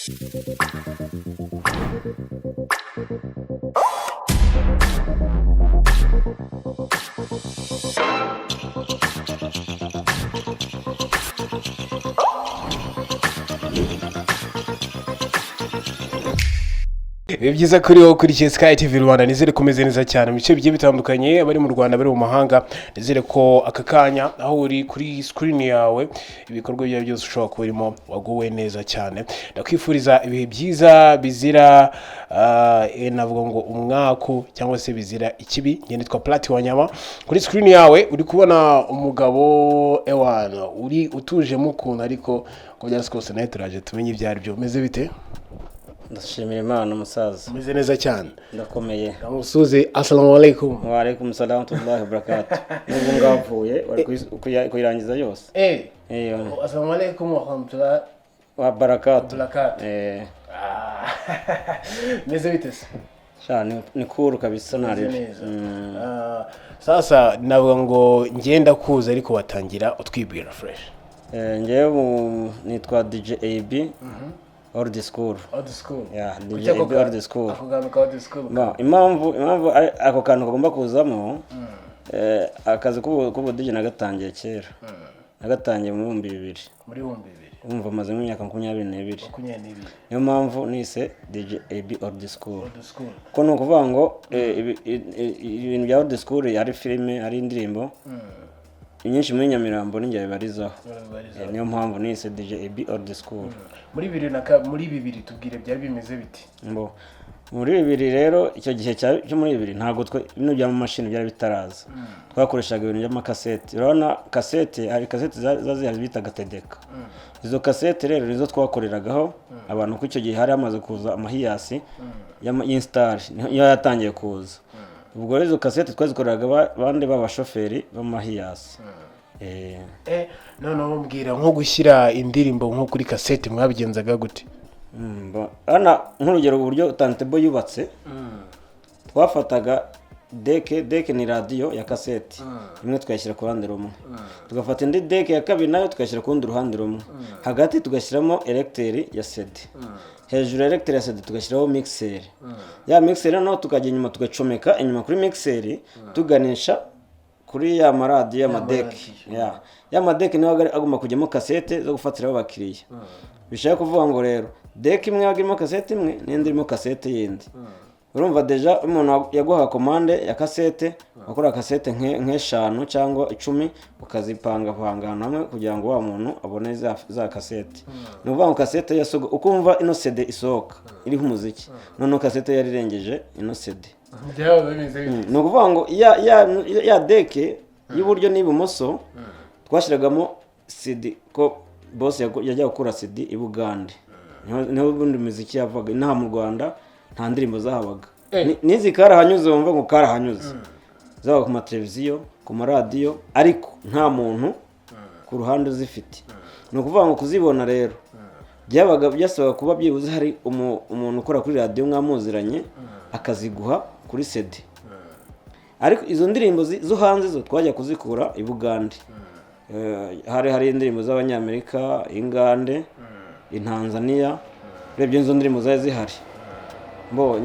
Ni byiza kuri wowe ukurikiye Sky TV Rwanda, nizere kumeze neza cyane mu bice bigiye bitandukanye, abari mu Rwanda bari mu mahanga, nizere ko aka kanya aho uri kuri screen yawe ibikorwa byawe byose ushobora kuba urimo waguwe neza cyane. Ndakwifuriza ibihe byiza bizira navuga ngo umwaku cyangwa se bizira ikibi. Njye nitwa Plati Wanyama, kuri screen yawe uri kubona umugabo ewana uri utuje mukunda, ariko ko byose kose nawe turaje tumenye ibyari byo. Umeze bite? Ndashimira Imana musaza. Umeze neza cyane. Ndakomeye. Ndamusuze. Assalamu alaikum. Wa alaikum salam wa rahmatullahi wa barakatuh. N'ubu ngavuye wari kuyirangiza yose. Assalamu alaikum wa rahmatullahi wa barakatuh. Meze bite se? Ni cool kabisa nari. Sasa navuga ngo ngenda kuza ariko watangira utwibwira fresh. Ngewe nitwa DJ AB. Old school. Yeah, DJ AB old school. Ba impamvu ako kantu kagomba kuzamo akazi kubo DJ nagatangiye kera. Nagatangiye mu 2000. Muri 2000. Umva maze imyaka 22. Niyo mpamvu nise DJ AB old school. Ko no kuvuga ngo ibintu bya old school yari filime, ari indirimbo. Inyinshi muri Nyamirambo ninjye barizaho. Niyo mpamvu nise DJ AB old school. Muri 2000 tubwire byari bimeze biti? Muri 2000 rero icyo gihe cyo muri 2000 ntago bino bya machine byari bitaraza. Twakoreshaga ibintu by'amakasete. Urabona kasete, hari kasete zazi bitaga TDK. Izo kasete rero nizo twakoreragaho abantu ko icyo gihe hari amaze kuza amahiyasi y'Instar yo yatangiye kuza. Ubwo rero izo kasete twazikoreraga bande b'abashoferi b'amahiyasi. None umbwira nko gushyira indirimbo nko kuri kasete mwabigenzaga gute? Ana nk'urugero uburyo Tantebo yubatse, twafataga deke ni radio ya kasete imwe twashyira ku ruhande rumwe, tugafata indi deke ya kabiri nayo tukashyira ku rundi ruhande rumwe, hagati tugashyiramo electeur ya CD, hejuru electeur ya CD tugashyiraho mixer, ya mixer naho tukajya inyuma tugacomeka inyuma kuri mixer tuganisha kuri ya maradiyo y'amadeke. Ya madeke niho agomba kujyamo kasete zo gufatiraho abakiriya. Bishaka kuvuga ngo rero deke imwe yagirimo kasete imwe n'indi irimo kasete yindi. Urumva deja umuntu yaguha commande ya kasete, akora kasete nk'eshanu cyangwa 10 ukazipanga pangana hamwe kugira ngo wa muntu abone za kasete. Nuvuga ngo kasete yasoga ukumva ino CD isohoka iriho umuziki, none kasete yarirengeje ino CD. No kuvuga ngo ya deke y'uburyo n'ibumoso twashiragamo CD ko boss yajya gukora CD i Bugande. Niho ubundi muziki yavaga nta mu Rwanda nta ndirimbo zahabaga. Nizi karahanyuze wumva ngo karahanyuze. Zabaga ku mateleviziyo, ku maradiyo, ariko nta muntu ku ruhande uzifite. No kuvuga ngo kuzibona rero byabaga byasaba kuba byibuze hari umuntu ukora kuri radio mwamuziranye akaziguha kuri CD. Ariko izo ndirimbo zo hanze zo twajya kuzikura i Bugande. Hari indirimbo z'Abanyamerika, Ingande, Tanzania, rebye izo ndirimbo zari zihari.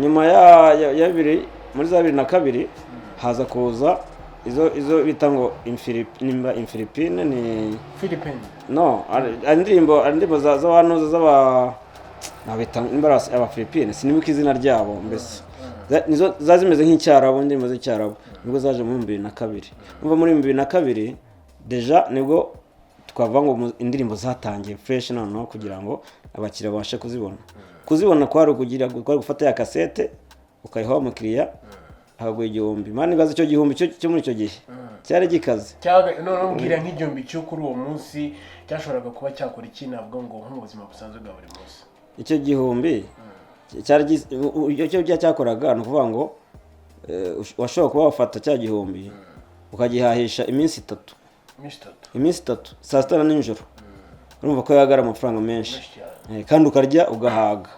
Nyuma ya bibiri muri za 2002 haza kuza izo bita ngo Philippine ni Philippine. No, indirimbo z'abantu z'aba nabita imbarasi aba Philippine sinibuka izina ryabo mbese. Nizo zazimeze nk'icyarabo, indirimbo z'icyarabo nibwo zaje mu 2002. Umva muri 2002 deja nibwo twava ngo indirimbo zatangiye fresh no kugira ngo abakiriya babashe kuzibona kwari kugira gufata ya kasete ukayiha umukiriya akaguha 1000. Mani baza icyo 1000 cyo muri icyo gihe cyari gikaze. None umbwira nk'igihumbi cyo kuri uwo munsi cyashoboraga kuba cyakora iki navuga ngo nk'ubuzima busanzwe bwa buri munsi. Icyo 1000 cyari icyo cyakoraga no kuvuga ngo washobora kuba wafata cya 1000 ukagihahisha iminsi 3. Iminsi 3 saa 6 n'ijoro. Urumva ko yagara amafaranga menshi. Kandi ukarya ugahaga.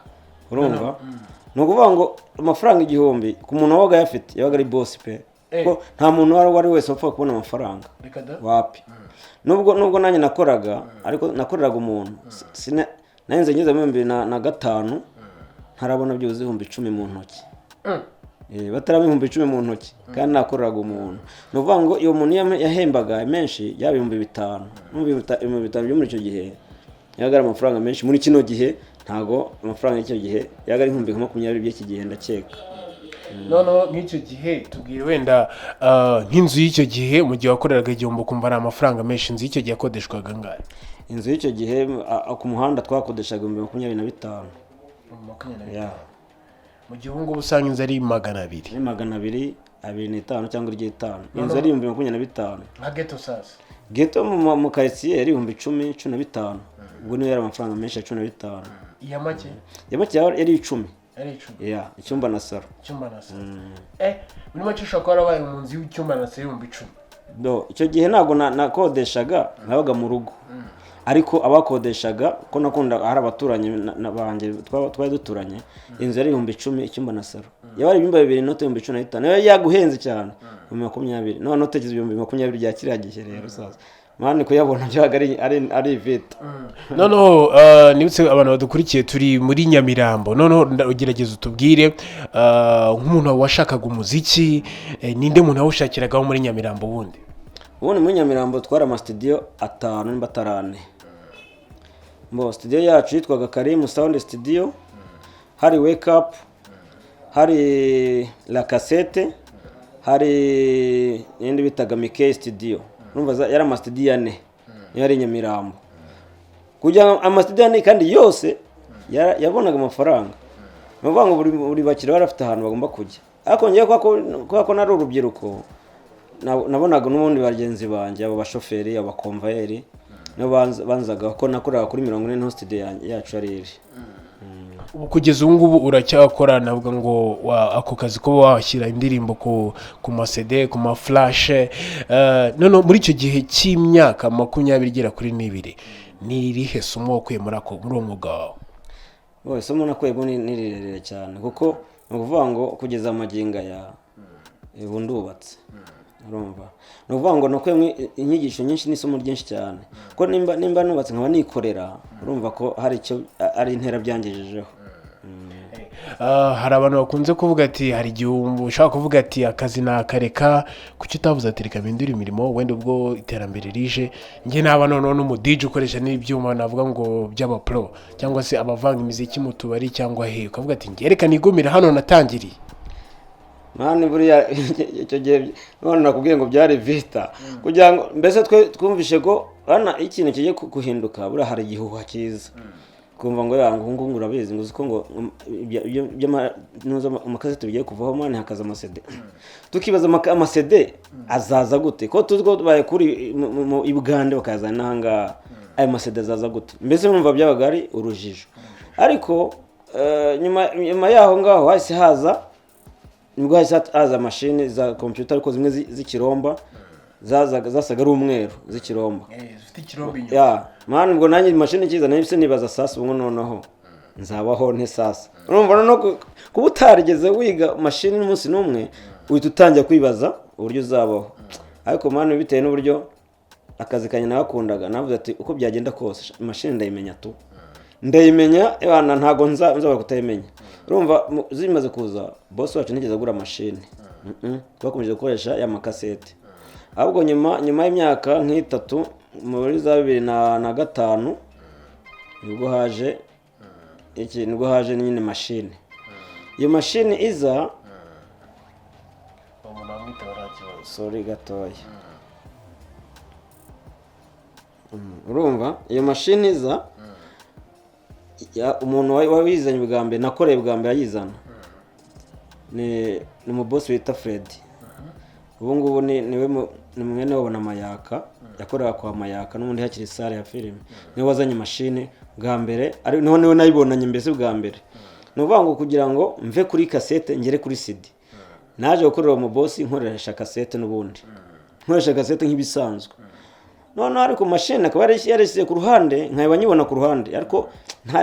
Urumva? No kuvuga ngo amafaranga 1000 ku muntu wabaga yafite yabaga ari boss pe. Ko nta muntu wari wese wapfa kubona amafaranga. Wapi? Nubwo nanjye nakoraga, ariko nakoreraga umuntu. nahenze ngeze mu 2005 ntarabona byuze 10,000 mu ntoki batarama 10,000 mu ntoki kandi nakoreraga umuntu no vuga ngo iyo muntu yahembaga menshi yaba 5,000 5,000 byo muri icyo gihe yagara amafaranga menshi muri kino gihe ntago amafaranga y'icyo gihe yagara 20,000 by'iki gihe ndakeka noneho nk'icyo gihe tubwire wenda nk'inzu y'icyo gihe mu gihe wakoreraga igihombo kumva ari amafaranga menshi, inzu y'icyo gihe yakodeshwaga angahe? inzu y'icyo gihe ku muhanda twakodeshaga 25,000 mu gihe ubu ngubu usanga inzu ari 200 ni 200 205 cyangwa 5 inzu ari 25,000 nka ghetto sasa ghetto mu quartier yari 10,000 15 ubwo niyo yari amafaranga menshi 15 iya make yari 10 ari 10 icyumba na saro muri make ushobora kuba warabaye mu nzu y'icyumba na saro 10,000 icyo gihe ntabwo nakodeshaga nabaga mu rugo ariko abakodeshaga ko nakunda hari abaturanyi banjye twari duturanye inzu yari 10,000 icyumba na saro yabari ibyumba 2 note 15,000 nayo yaguhenze cyane 20 none utegereje 20 bya kiriya gihe rero sasa mani kuyabona byaga ari vita noneho nibutse abantu badukurikiye turi muri Nyamirambo, noneho ugerageza utubwire nk'umuntu washakaga umuziki ninde muntu wawushakiragaho muri Nyamirambo ubundi muri Nyamirambo twara ama studio 5 nimba 4 studio yacu yitwaga Karim Sound Studio, hari Wake Up, hari La Cassette, hari n'indi bitaga Mickey Studio. Urumva yari ama studio 4 yari Nyamirambo. Kujya ama studio 4 kandi yose yabonaga amafaranga. Nuvuga ngo buri bakire barafite ahantu bagomba kujya. Ariko ngiye kwako nari urubyiruko nabonaga n'ubundi bagenzi banjye abo bashoferi abakonvayeri no banzaga ko nakoraga kuri 40 studio yacu ari iri. Ubu kugeza ubu ngubu uracyakora navuga ngo ako kazi ko washyira indirimbo ku ma CD ku ma flash none muri icyo gihe cy'imyaka 20 igera kuri 2 ni irihe somo wakuye muri uwo mwuga wawe? Somo nakuye ni rirerire cyane kuko nuvuga ngo kugeza amaginga ya ubu ndubatse urumva nuvuga ngo nakuye inyigisho nyinshi n'isomo ryinshi cyane ko nimba nubatse nkaba nikorera urumva ko hari icyo ari intera byangejejeho. Hari abantu bakunze kuvuga ati hari igihe ushaka kuvuga ati akazi nakareka kuki utavuze ati reka mpindure imirimo wenda ubwo iterambere rije njye naba noneho n'umudije ukoresha n'ibyuma navuga ngo by'aba pro cyangwa se abavanga imiziki mu tubari cyangwa he ukavuga ati njye reka nigumira hano natangiriye mani buriya icyo gihe none nakubwiye ngo byari vita kugira ngo mbese twumvishe ko bana ikintu kigiye kuhinduka buriya hari igihuha cyiza kumva ngo yangu urabizi ngo uziko ngo amakasete bigiye kuvaho mani hakaza amasede tukibaza amasede azaza gute ko tuzi ko baye kuri mu Uganda bakazana nahanga ayo masede azaza gute mbese numva byabaga ari urujijo ariko nyuma yaho ngaho hasi haza nibwo haza machine za computer ariko zimwe zikiromba zasaga ari umweru zikiromba zifite ikiromba mani ubwo nanjye machine kiza nahise nibaza sasa ubwo noneho nzabaho nte sasa urumva no kuba utarigeze wiga machine n'umunsi n'umwe uhita utangira kwibaza uburyo uzabaho ariko mani bitewe n'uburyo akazi kanye nakundaga navuze ati uko byagenda kose machine ndayimenya abana ntago nzaba kutayimenya urumva zimaze kuza boss wacu nigeze agura machine twakomeje gukoresha ya makasete ahubwo nyuma y'imyaka nk'itatu muri za 2005 nibwo haje nyine machine iyo machine iza sorry gatoya urumva iyo machine iza umuntu wayizanye bwa mbere nakoreye bwa mbere ayizana ni mu boss wita Fred ubu ngubu ni mwene wabona Mayaka yakorera kwa Mayaka n'ubundi hakiri sale ya filime niwe wazanye machine bwa mbere ari niwe nayibonanye mbese bwa mbere nuvuga ngo kugira ngo mve kuri cassette ngere kuri CD naje gukorera mu boss nkoresha cassette n'ubundi nkoresha cassette nk'ibisanzwe none ariko machine akaba yarishyize ku ruhande nkaba nyibona ku ruhande ariko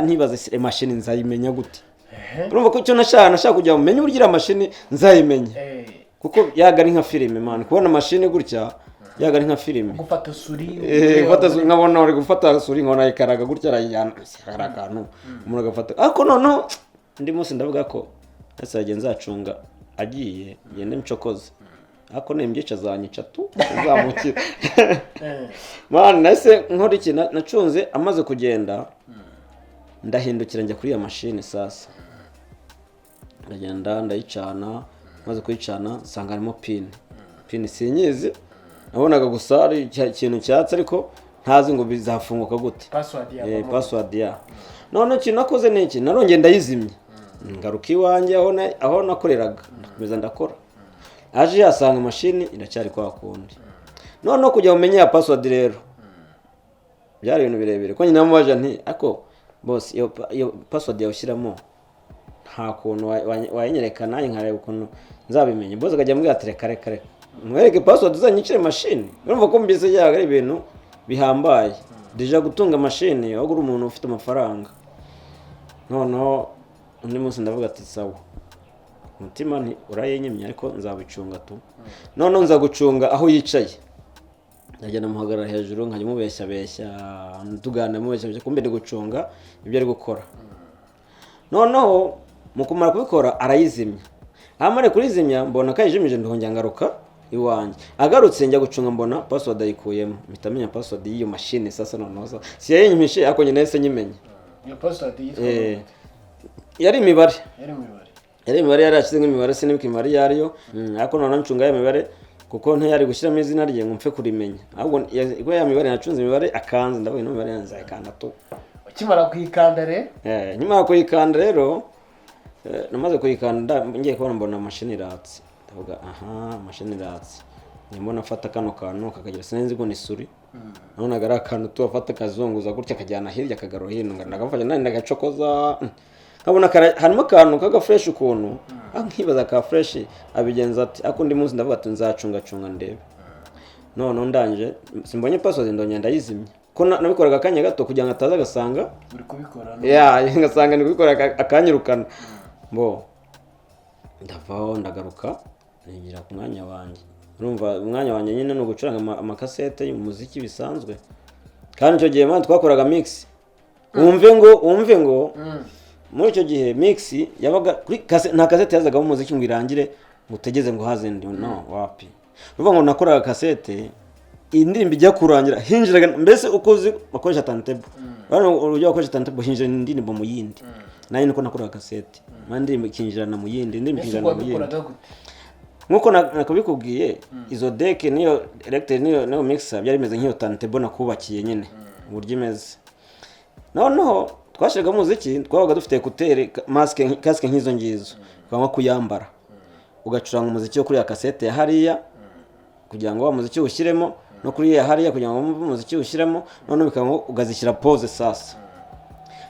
ntibaze machine nzayimenya gute urumva ko icyo nashaka kujya umenya uburyo machine nzayimenya kuko yaga ari nka filime man kubona machine gutya yaga ari nka filime gufata suri gufata suri nkabona uri gufata suri nkona ikaraga gutya arayijyana hari akantu umuntu agafata ariko noneho ndi munsi ndavuga ko ese yagenze zacunga agiye ngende mcokoze ariko nemby'ica zanyica tu zamukira man nase nkora iki nacunze amaze kugenda ndahindukira njya kuri ya machine sasa ndagenda ndayicana maze kuyicana nsanga harimo pin sinyizi nabonaga gusa ari ikintu cyatse ariko ntazi ngo bizafunguka gute password ya none ikintu nakoze niki narongeye ndayizimye ngaruka iwanjye aho nakoreraga ndakomeza ndakora aje yasanga machine iracyari kwa kundi none kujya umenye ya password rero byari ibintu birebire ko nyina namubaje nti ako boss iyo password yawushyiramo nta kuntu wayenyerekana nkareba ukuntu nzabimenye boss akajya mbwira ati reka mwereke password uzanyicire machine urumva ko mbise yaga ari ibintu bihambaye deja gutunga machine wagura umuntu ufite amafaranga noneho undi munsi ndavuga ati sawa umutima nti urayenyemye ariko nzabicunga tu none nza gucunga aho yicaye ndagenda muhagarara hejuru nkajya mubeshya tugana mubeshya kumbe ndi gucunga ibyo ari gukora noneho mu kumara kubikora arayizimya amare kurizimya mbona kayijimije ndongera ngaruka iwanjye agarutse njya gucunga mbona password ayikuyemo mitamenya password y'iyo machine sasa noneho si yayenyemishe ako nyine nese nyimenya iyo password yari imibare yarashyize nk'imibare sinibika imibare yariyo ariko none ncunga ya mibare kuko ntiyari gushyiramo izina rye ngo mpfe kurimenya ahubwo ya mibare nacunze imibare akanze ndavuga ino mibare nzayikanda tu ukimara kuyikanda nyuma kuyikanda rero namaze kuyikanda ngiye kubona mbona machine iratse ndavuga aha machine iratse nyimona afata kano kantu kakagira sinzi ngo ni suri none agara akantu tu afata kazunguza gutya kajyana hirya kagaro hino ndagafanya nani ndagacokoza nkabona harimo akantu kaga fresh ukuntu nkibaza ka fresh abigenza ati akundi munsi ndavuga ati nzacunga ndebe none ndanje simbonye password ndongera ndayizimya ko nabikoraga akanya gato kugira ngo ataza gasanga uri kubikora ngasanga ni kubikora akanyirukana mbo ndavaho ndagaruka nigira ku mwanya wanjye urumva umwanya wanjye nyine no gucuranga amakasete y'umuziki bisanzwe kandi icyo gihe twakoraga mix wumve ngo muri icyo gihe mix yabaga kuri nta kasete yazaga mu muziki ngo irangire ngo utegeze ngo haze ndi no wapi uvuga ngo nakoraga kasete indirimbo ijya kurangira hinjiraga mbese ukoze bakoresha turntable bano urujya bakoresha turntable hinjira indirimbo mu yindi nayo niko nakoraga kasete indirimbo ikinjirana mu yindi indirimbo ikinjirana mu yindi nkuko nakubikubwiye izo deck niyo electric niyo mixer byari bimeze nk'iyo turntable nakubakiye nyine uburyo imeze noneho twashiraga muziki twabaga dufite écouteur casque nk'izo ngizo kwanga kuyambara ugacuranga umuziki wo kuri ya cassette ya hariya kugira ngo wa muziki ushyiremo no kuri ya hariya kugira ngo umuziki ushyiremo none bikanga ugazishyira pause sasa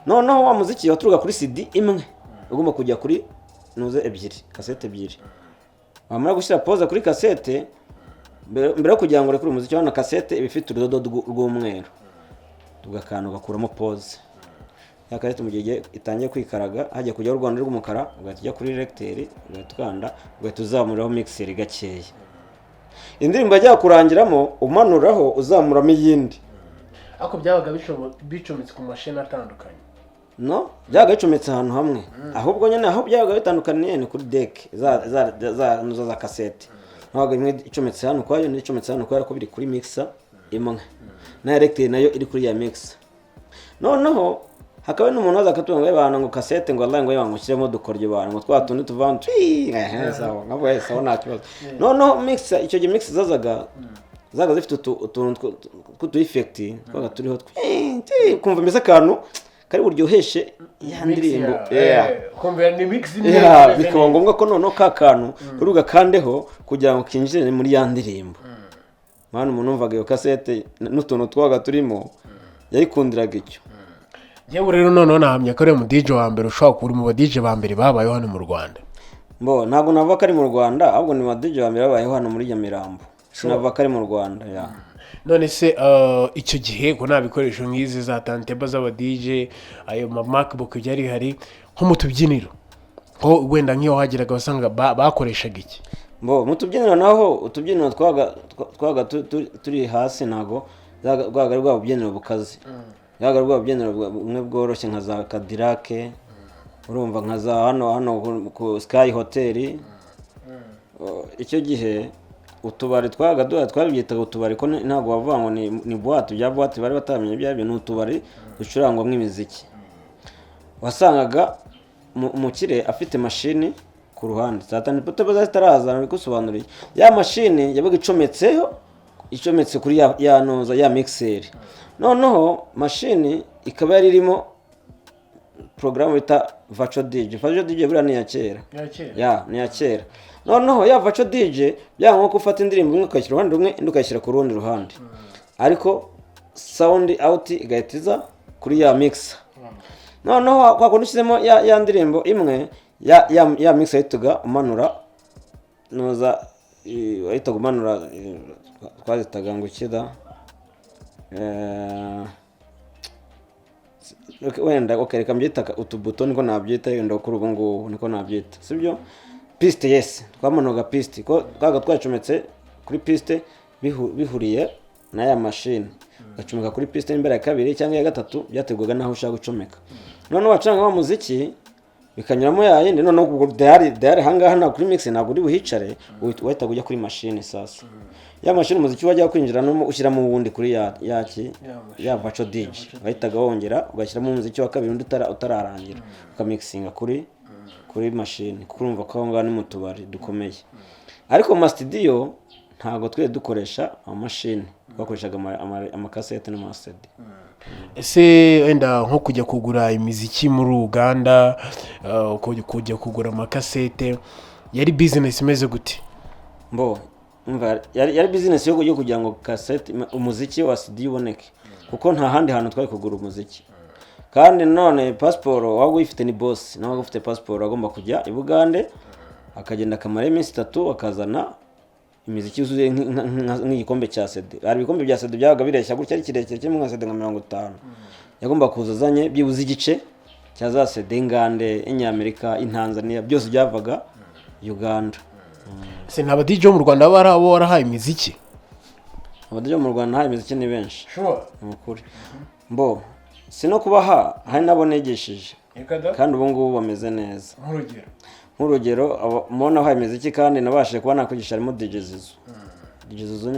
noneho wa muziki waturuka kuri CD imwe ugomba kujya kuri nuze ebyiri cassette ebyiri wamara gushyira pause kuri cassette mbere kugira ngo rekure umuziki wana cassette ibifite urudodo rw'umweru tugakana ugakuramo pause ya cassette mu gihe itangiye kwikaraga hajya kujya u Rwanda rw'umukara ugahita kuri lecteur ugatukanda ugahita uzamuraho mixer gakeya indirimbo ajya kurangiramo umanuraho uzamuramo iyindi ako byabaga bicometse ku mashini atandukanye no byabaga bicometse ahantu hamwe ahubwo nyine aho byabaga bitandukanye ni kuri deck za cassette nabaga imwe icometse hano kwayo n'icometse hano kwayo ko biri kuri mixer imwe na lecteur nayo iri kuri ya mixer noneho hakaba n'umuntu waza akatubwira ngo ngo cassette ngo Allah ngo yamushyiremo dukorye abantu ngo twatundi tuvana sawa ngabo sawa nta kibazo no mixer icyo gihe mixer zazaga zifite utuntu tw'utu effect twaga turiho kumva mbese akantu kari buryoheshe ya ndirimbo kumva ni mix bikaba ngombwa ko noneho ka kantu kuri ugakandeho kugira ngo kinjire muri ya ndirimbo mwana umuntu umvaga iyo cassette n'utuntu twaga turimo yayikundiraga icyo yewe rero noneho nahamya ko ari mu DJ wa mbere ushobora kuba mu DJ ba mbere babayeho hano mu Rwanda ntabwo navuga ko ari mu Rwanda ahubwo ni mu DJ wa mbere babayeho hano muri Nyamirambo sinavuga ko ari mu Rwanda none se icyo gihe ko nta bikoresho nk'izi za turntable z'aba DJ ayo MacBook byari hari nko mu tubyiniro ho wenda nk'iyo hagiraga basanga bakoreshaga iki mu tubyiniro naho utubyiniro twaga turi hasi ntago rwaga ari rwa bubyiniro bukaze, rwaga rwa bubyiniro bumwe bworoshye nka za Cadillac, urumva nka za hano ku Sky Hotel. Icyo gihe utubari twabyitaga utubari ko ntabwo bavuga ngo ni boîte, bya boîte bari batamenye byabyo, ni utubari ducurangwamo imiziki. Wasangaga umukire afite mashini ku ruhande, satani poto bazataraza bikusobanuriye, ya mashini yabaga icometse kuri ya noza ya mixer. Noneho mashini ikaba yari irimo program bita Virtual DJ. Virtual DJ buriya ni ya kera. Ni ya kera. Noneho ya Virtual DJ byanga nko gufata indirimbo imwe ukayishyira uruhande rumwe indi ukayishyira ku rundi ruhande, ariko sound out igahitiza kuri ya mixer. Noneho kwa kundi ushyizemo ya ndirimbo imwe ya mixer yahitaga umanura noza, wahitaga umanura twazitaga ngo kida wenda ukereka mbyita utubuto niko nabyita, wenda kuri ubu ngubu niko nabyita, sibyo? Piste, yes, twamanoga piste ko twaga twacometse kuri piste bihuriye na ya machine, gacomeka kuri piste imbere ya kabiri cyangwa ya gatatu byategwaga naho ushaka gucomeka. None wacanga wa muziki bikanyuramo ya yindi, none ubwo dayari hangaha na kuri mix ntabwo uri buhicare, uhita kujya kuri machine. Sasa ya machine umuziki wajya kwinjira no ushyira mu wundi kuri ya Virtual DJ, wahitaga wongera ugashyiramo umuziki wa kabiri undi utararangira ukamixinga kuri machine, kurumva ko ngana mu tubari dukomeye. Ariko mu studio ntago twe dukoresha amashine, twakoreshaga amakasete n'amasede. Ese wenda nko kujya kugura imiziki muri Uganda, kujya kugura amakasete, yari business imeze gute? Umva yari business yo kugira ngo cassette umuziki wa CD uboneke, kuko nta handi hantu twari kugura umuziki. Kandi none passport waba uyifite ni boss, nawe ufite passport agomba kujya i Bugande, akagenda akamara iminsi 3 akazana imiziki yuzuye nk'igikombe cya CD. Hari ibikombe bya CD byabaga bireshya gutya ari kirekire kimwe nka CD nka 50, yagomba kuzazanye byibuze igice cya za CD ngande inyamerika intanzania byose byavaga Uganda. Se naba DJ mu Rwanda barahaye imiziki? Aba DJ mu Rwanda haye imiziki ni benshi. Sure. Mukuri. Sino kubaha hari nabonegeshije. Kandi ubu ngubu bameze neza. Nk'urugero mubona haye imiziki kandi nabashije kuba nakwigisha harimo DJ Zizu. DJ Zizu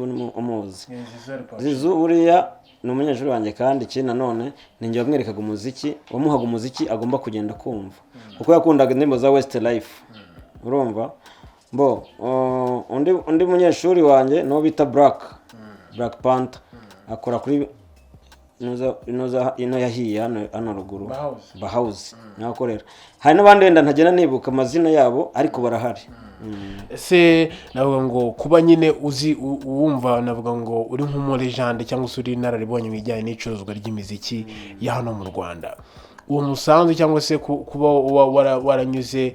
ni umuzi. Zizu buriya ni umunyeshuri wanjye, kandi iki nanone ninjye wamwerekaga umuziki, wamuhaga umuziki agomba kugenda kumva, kuko yakundaga indirimbo za Westlife. Urumva? Undi munyeshuri wanjye no bita Black Panther, akora kuri ino yahiye hano ruguru Bahouse nakorera. Hari n'abandi wenda ntagenda nibuka amazina yabo ariko barahari. Ese navuga ngo kuba nyine uzi wumva, navuga ngo uri nk'umu legend cyangwa se uri nararibonye mu bijyanye n'icuruzwa ry'imiziki ya hano mu Rwanda, uwo musanzu cyangwa se kuba waranyuze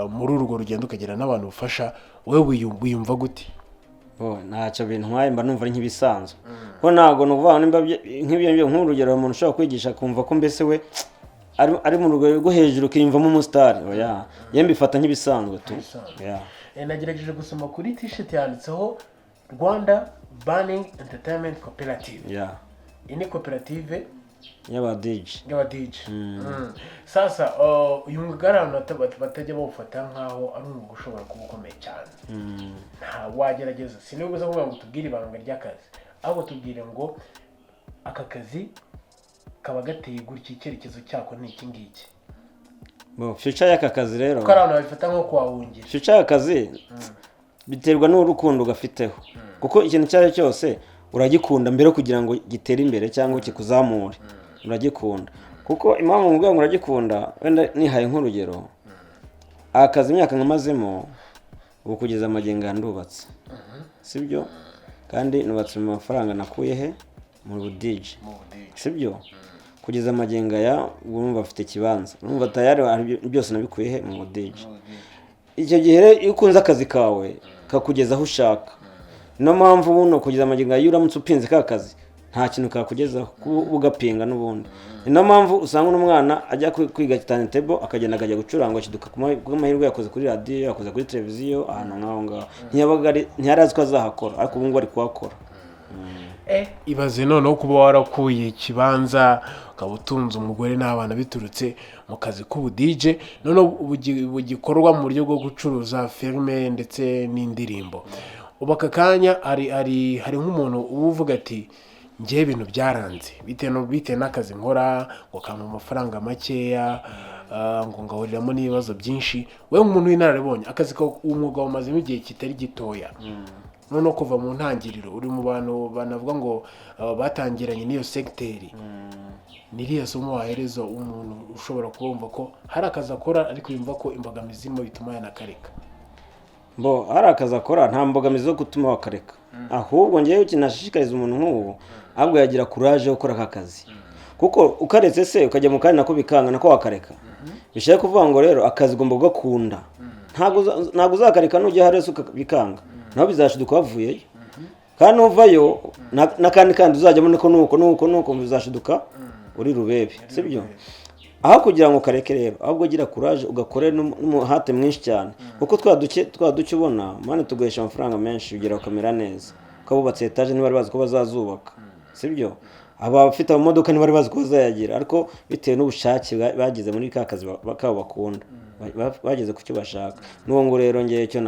muri urwo rugendo ukagera n'abantu bufasha, wowe wiyumva gute? Ntacyo bintwaye, mba numva nk'ibisanzwe, ko ntago nuvuga nimba nk'ibyo nk'urugero umuntu ushobora kwigisha kumva ko mbese we ari mu rugero rwo hejuru kiyumvamo umustar. Yembi bifata nk'ibisanzwe tu. Nagerageje gusoma kuri t-shirt yanditseho Rwanda Burning Entertainment Cooperative. Ini koperative y'aba DJ. Sasa uyu mugarano batajya bawufata nkaho ari umwuga ushobora kuba ukomeye cyane. Nta wagerageza, sinibuza kuvuga ngo tubwire ibanga ry'akazi, ahubwo tubwire ngo aka kazi kaba gateye gutya, icyerekezo cyako ni iki ngiki. Future y'aka kazi rero, kuko abantu babifata nko kwahungira. Future y'akazi biterwa n'urukundo gafiteho, kuko ikintu cyari cyose uragikunda mbere kugira ngo gitere imbere cyangwa kikuzamure, uragikunda. Kuko impamvu mubwira ngo uragikunda, wenda nihaye nk'urugero, akazi imyaka nkamazemo ubu kugeza amagenga ndubatse, sibyo? Kandi nubatse mu mafaranga nakuye he mu DJ, sibyo? Kugeza amagenga ya urumva afite kibanza, urumva tayari byose nabikuye he mu DJ. Icyo gihe rero ukunze akazi kawe kakugeza aho ushaka, no mpamvu buno kugeza amagenga yuramutse upinze ka kazi nta kintu kakugezaho ugapinga n'ubundi. Ni nayo mpamvu usanga n'umwana ajya kwiga turntable akagenda akajya gucuranga akiduka ku mahirwe yakoze kuri radiyo, yakoze kuri televiziyo, ahantu nk'aho ngaho ntiyari azi ko azahakora, ariko ubu ngubu ari kuhakora. ibaze noneho kuba warakuye ikibanza ukaba utunze umugore n'abana biturutse mu kazi k'ubudije, noneho bugikorwa mu buryo bwo gucuruza filime ndetse n'indirimbo. ubu aka kanya hari nk'umuntu uba uvuga ati njye ibintu byaranze bitewe n'akazi nkora, ngo kampa amafaranga makeya, ngo ngahuriramo n'ibibazo byinshi. wowe nk'umuntu w'inararibonye akazi umwuga wamazemo igihe kitari gitoya, noneho kuva mu ntangiriro uri mu bantu banavuga ngo batangiranye n'iyo segiteri, niriya somo wahereza umuntu ushobora kubumva ko hari akazi akora ariko yumva ko imbogamizi zirimo bituma yanakareka? Hari akazi akora nta mbogamizi zo gutuma wakareka, ahubwo ngewe kinashishikariza umuntu nk'ubu ahubwo yagira kuraje yo gukora aka kazi, kuko ukaretse se ukajya mu kandi nako bikanga nako wakareka. Bishaka kuvuga ngo rero akazi ugomba kugakunda, ntabwo uzakareka nujya harese bikanga, naho bizashiduka wavuyeyo, kandi uvayo n'akandi uzajyamo nuko bizashiduka uri rubebe, sibyo? Aho kugira ngo kareke rero, ahubwo gira kuraje ugakore n'umuhate mwinshi cyane, kuko twa duce ubona mane tuguhesha amafaranga menshi, ugera ukamera neza. Ukabubatse etaje ntibari bazi ko bazazubaka, sibyo? Abafite amamodoka ntibari bazi ko bazayagira, ariko bitewe n'ubushake bagize muri ka kazi kabo bakunda, bageze ku cyo bashaka. N'uwo ngo rero ngewe icyo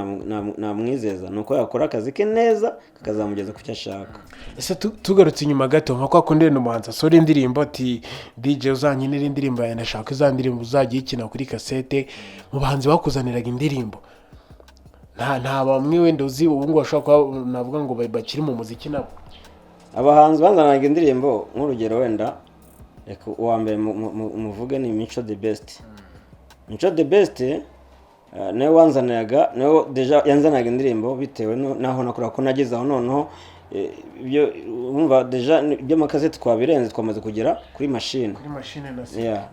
namwizeza ni uko yakora akazi ke neza kakazamugeza ku cyo ashaka. Ese tugarutse inyuma gato, nka kwa kundi n'umuhanzi asora indirimbo ati DJ uzankinira indirimbo yawe, ndashaka za ndirimbo uzajya ikina kuri kasete. Mu bahanzi bakuzaniraga indirimbo nta bamwe wenda uzi ubu ngubu bashobora kuba navuga ngo bakiri mu muziki nabo? Abahanzi banzanaga indirimbo nk'urugero wenda reka uwa mbere muvuge ni Mico the Best. Mico the Best nawe wanzanaga, nawe deja yanzanaga indirimbo bitewe naho nakora ko nageze aho, noneho ibyo umva deja ibyo makazeti twabirenze, twamaze kugera kuri machine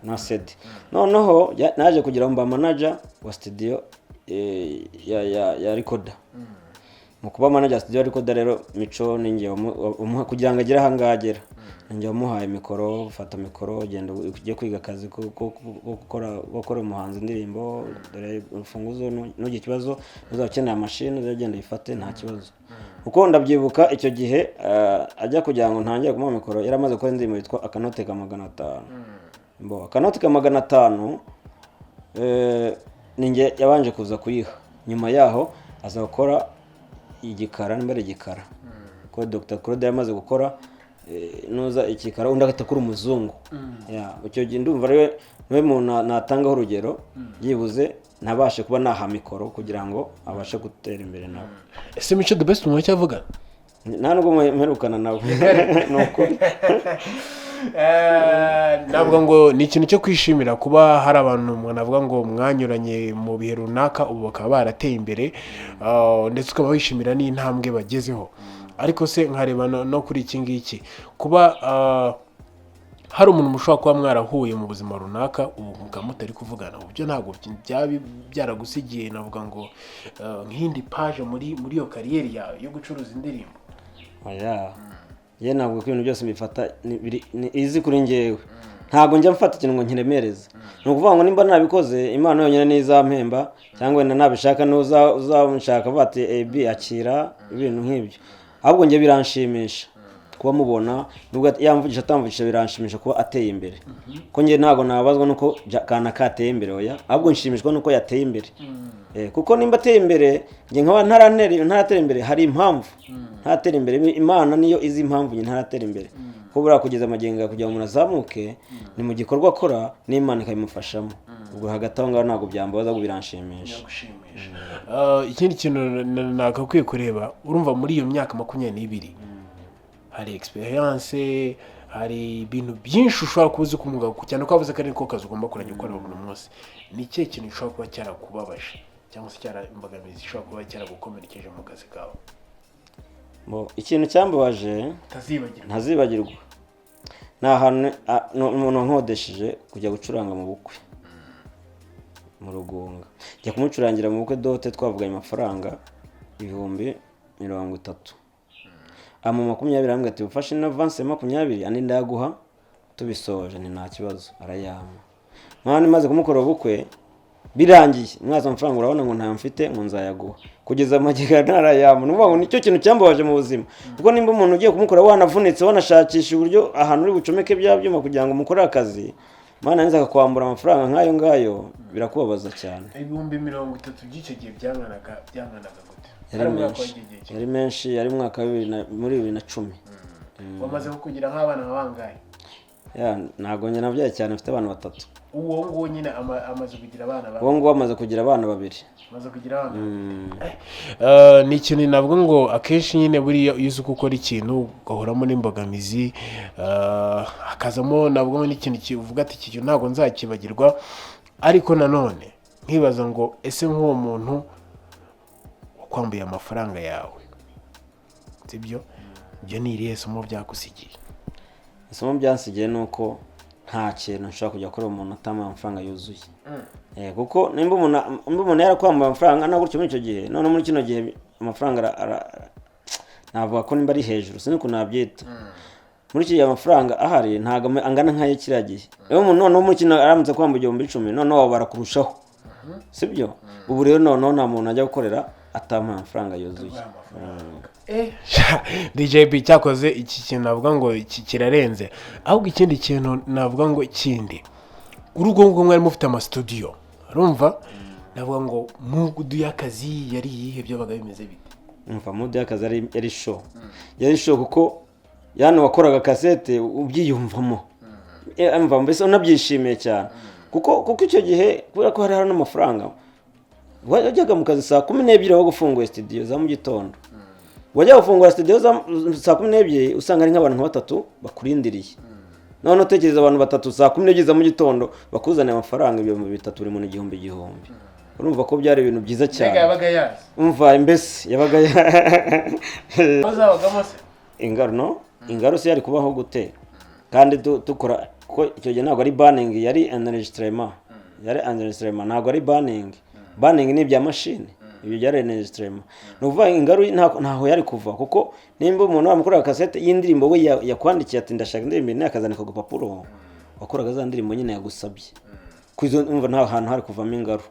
na CD. Noneho naje kugira mba manager wa studio ya recorder. Mu kuba manager studio recorder rero Mico ninjye kugira ngo agere ahangagera, ninjye wamuhaye mikoro, ufata mikoro ugenda ujye kwiga akazi ko gukora umuhanzi indirimbo, dore urufunguzo n'ugiye kibazo uzakenera machine uzagenda yifate nta kibazo. Uko ndabyibuka icyo gihe ajya kugira ngo ntangire kumuha mikoro yaramaze gukora indirimbo yitwa Akanote ka 500. Akanote ka 500 ninjye yabanje kuza kuyiha, nyuma yaho aza gukora igikara n'imbere igikara, ko Dr. Claude yamaze gukora nuza ikikara undi agahita kuri umuzungu. Icyo gihe ndumva rero niwe muntu natangaho urugero yibuze ntabashe kuba naha mikoro kugira ngo abashe gutera imbere nawe. Ese Mico the Best mu cyavuga nta nubwo mperukana nawe nuko navuga ngo ni ikintu cyo kwishimira kuba hari abantu mwanavuga ngo mwanyuranye mu bihe runaka ubu bakaba barateye imbere, ndetse ukaba wishimira n'intambwe bagezeho. Ariko se nkareba no kuri iki ngiki kuba hari umuntu mushobora kuba mwarahuye mu buzima runaka ubu mukaba mutari kuvugana, ubyo ntabwo byaragusigiye navuga ngo nk'indi page muri iyo kariyeri yawe yo gucuruza indirimbo? ye ntabwo ko ibintu byose mbifata ni izi kuri njyewe, ntabwo njya mfata ikintu ngo nkiremereze. Ni ukuvuga ngo nimba nabikoze Imana yonyine nizampemba, cyangwa wenda nabishaka n'uzabunshaka bati AB akira ibintu nk'ibyo, ahubwo njye biranshimisha kuba mubona, nubwo yamvugisha atamvugisha biranshimisha kuba ateye imbere, ko njye ntabwo nabazwa nuko kana kateye imbere, oya ahubwo nshimishwa nuko yateye imbere. Kuko nimba ateye imbere njye nkaba ntaratera imbere hari impamvu ntatera imbere. Imana niyo izi impamvu njye ntaratera imbere, ko buriya kugeza amagenga kugira ngo umuntu azamuke ni mu gikorwa akora n'Imana ikabimufashamo. Ubwo hagati aho ngaho ntabwo byambaza ngo biranshimisha. Ikindi kintu nakakwiye kureba, urumva muri iyo myaka 22 hari experience, hari ibintu byinshi ushobora kuzi kumuga cyane ko avuze ko ari ko kazi ugomba kurajya ukora buri munsi. Ni ikihe kintu ushobora kuba cyarakubabaje cyangwa se cyaraimbogamizi ushobora kuba cyaragukomerekeje mu kazi kawe? Ikintu cyambabaje ntazibagirwa ni ahantu umuntu nkodesheje kujya gucuranga mu bukwe mu Rugunga, njya kumucurangira mu bukwe dote, twavuganye amafaranga 30,000. ama 20 arambwira ati ufashe na avance 20 andi ndaguha tubisoje ni nta kibazo arayama. Mwana maze kumukora ubukwe birangiye mwaza amafaranga urabona ngo nta mfite ngo nzayaguha kugeza amagiga ntarayama. Nuvuga ngo nicyo kintu cyambabaje mu buzima kuko nimba umuntu ugiye kumukora wanavunitse wanashakisha uburyo ahantu uri bucomeke bya byuma kugira ngo mukore akazi mana nza akakwambura amafaranga nkayo ngayo birakubabaza cyane. 30,000 by'icyo gihe byanganaga gute? Yari menshi yari mwaka muri 2010. Wamaze kugira nk'abana bangahe? Ntago njye nabyaye cyane mfite abana 3. Uwo ngo nyine amaze kugira abana babiri. Uwo ngo amaze kugira abana 2. Amaze kugira abana. Ni ikintu navuga ngo akenshi nyine buriya iyo uzi gukora ikintu ugahoramo n'imbogamizi hakazamo navuga n'ikintu kivuga ati iki kintu ntago nzakibagirwa, ariko nanone nkibaza ngo ese nk'uwo muntu wakwambuye amafaranga yawe sibyo ibyo ni irihe somo byakusigiye? Isomo byansigiye nuko nta kintu nshaka kujya kuri umuntu atama amafaranga yuzuye. Kuko nimba umuntu yarakwambaye amafaranga na gutyo muri icyo gihe none muri kino gihe amafaranga navuga ko nimba ari hejuru siniko nabyita. Muri iki gihe amafaranga ahari ntago angana nkaye kiragiye. Rero umuntu none muri kino aramutse kwamba 10,000 none waba barakurushaho. Sibyo? Ubu rero none nta muntu ajya gukorera atama amafaranga yuzuye. DJB cyakoze iki kintu navuga ngo iki kirarenze. Ahubwo ikindi kintu navuga ngo ikindi urugo ngo mwari mufite ama studio urumva navuga ngo mugudu y'akazi yari yihe byabaga bimeze bite? Umva mudu y'akazi yari show. Yari show kuko yani wakoraga cassette ubyiyumvamo. Umva mbese unabyishimiye cyane kuko icyo gihe kubera ko hari n'amafaranga wajyaga mu kazi saa 12 aho gufunguye studio za mu gitondo. Wajya gufungura studio za saa 12 usanga ari nk'abantu 3 bakurindiriye. None utekereza abantu 3 saa 12 za mu gitondo bakuzana amafaranga 3,000 buri muntu 1,000. Urumva ko byari ibintu byiza cyane. Yabaga yazi. Umva imbese yabaga bazabagamo se ingaro no ingaro se yari kubaho gute kandi dukora ko icyo gihe ntabwo ari banning yari enregistrement. Yari enregistrement ntabwo ari banning. Banning ni bya machine ibi byari enregistrement. Nuvuga ingaro ntaho yari kuva kuko nimba umuntu wamukorera cassette y'indirimbo we yakwandikiye ati ndashaka indirimbo ni akazana ku papuro wakoraga za ndirimbo nyine yagusabye kwizo umva nta hantu hari kuvamo ingaro.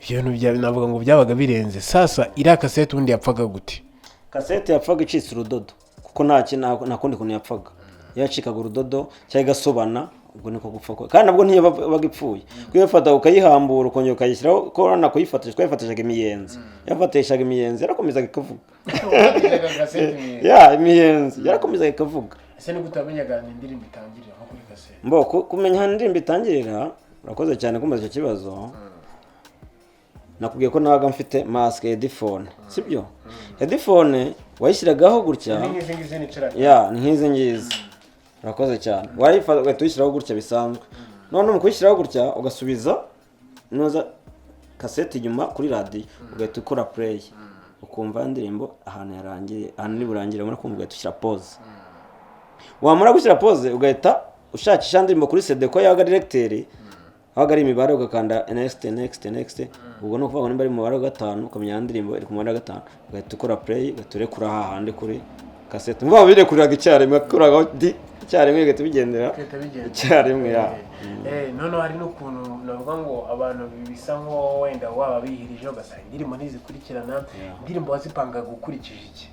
Ibyo bintu bya navuga ngo byabaga birenze. Sasa ira cassette undi yapfaga gute? Cassette yapfaga icitse urudodo kuko nta kundi kuntu yapfaga yacikaga urudodo cyangwa gasobana ubwo niko gupfa kandi nabwo ntiyo bagipfuye kuyifata ukayihambura ukongera ukayishyiraho ko rana kuyifatisha twayifatishaga imiyenzi yafatishaga imiyenzi yarakomezaga ikavuga imiyenzi yarakomezaga ikavuga. Ese ni gutamenyaga indirimbo itangirira nko kuri cassette? Mbo kumenya indirimbo itangirira urakoze cyane kumbaza icyo kibazo. Nakubwiye ko nabaga mfite mask headphone sibyo? Headphone wayishyiragaho gutya ni nk'izi ngizi. Urakoze cyane wayifata ugahita gutya bisanzwe none mu kwishyiraho gutya ugasubiza noza cassette inyuma kuri radio ugahita ukora play ukumva indirimbo ahantu yarangiye ahantu niburangira muri kumva ugahita ushyira pause. Wamara gushyira pause ugahita ushakisha indirimbo kuri CD ko yaga directeur haga ari imibare ugakanda next ubwo no kuvuga ngo nimba ari mu mubare wa 5 ukamenya indirimbo iri ku mubare wa 5 ugahita ukora play ugaturekura hahande kuri cassette. Mva birekuriraga icyarimwe akuraga icyarimwe ugahita bigendera icyarimwe ya. None hari n'ukuntu navuga ngo abantu bisa nko wenda waba bihirije ugasanga indirimbo ntizikurikirana. Indirimbo wazipanga gukurikije iki?